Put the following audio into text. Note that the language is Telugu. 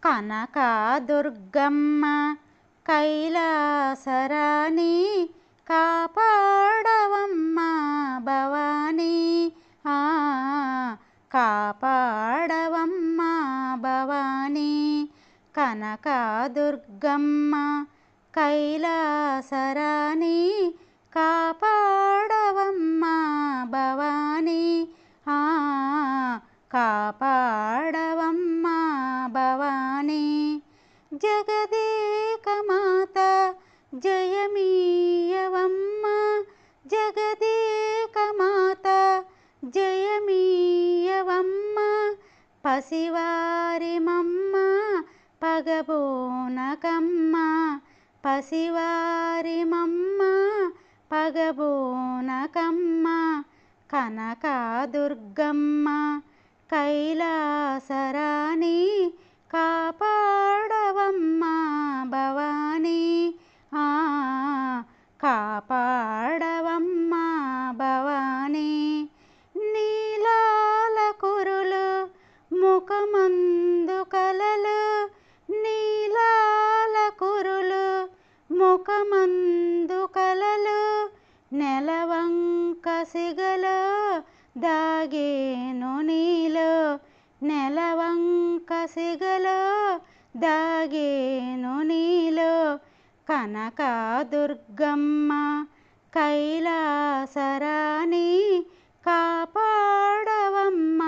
కనకదుర్గమ్మ కైలాసరాణి కాపాడవమ్మ భవానీ ఆ కాపాడవమ్మ భవానీ కనకదుర్గమ్మ కైలాసరాణి కాపాడవమ్మ భవానీ ఆ కాపాడవమ్మ భవానీ జగదేక మాత జయమీయవమ్మ జగదేక మాత జయమీయవమ్మ పసివారి మమ్మ పగబోనకమ్మ పసివారి మమ్మ పగబోనకమ్మ కనకదుర్గమ్మ కైలాసరాణి కాపాడవమ్మ భవానీ ఆ కాపాడవమ్మ భవానీ నీలాల కురులు ముఖమందు కలలు నీలాల కురులు ముఖమందు కలలు నెలవంక సిగలో దాగేను నీలో నెలవంక సిగలో దాగేను నీలో కనకదుర్గమ్మ కైలాసరాణి కాపాడవమ్మ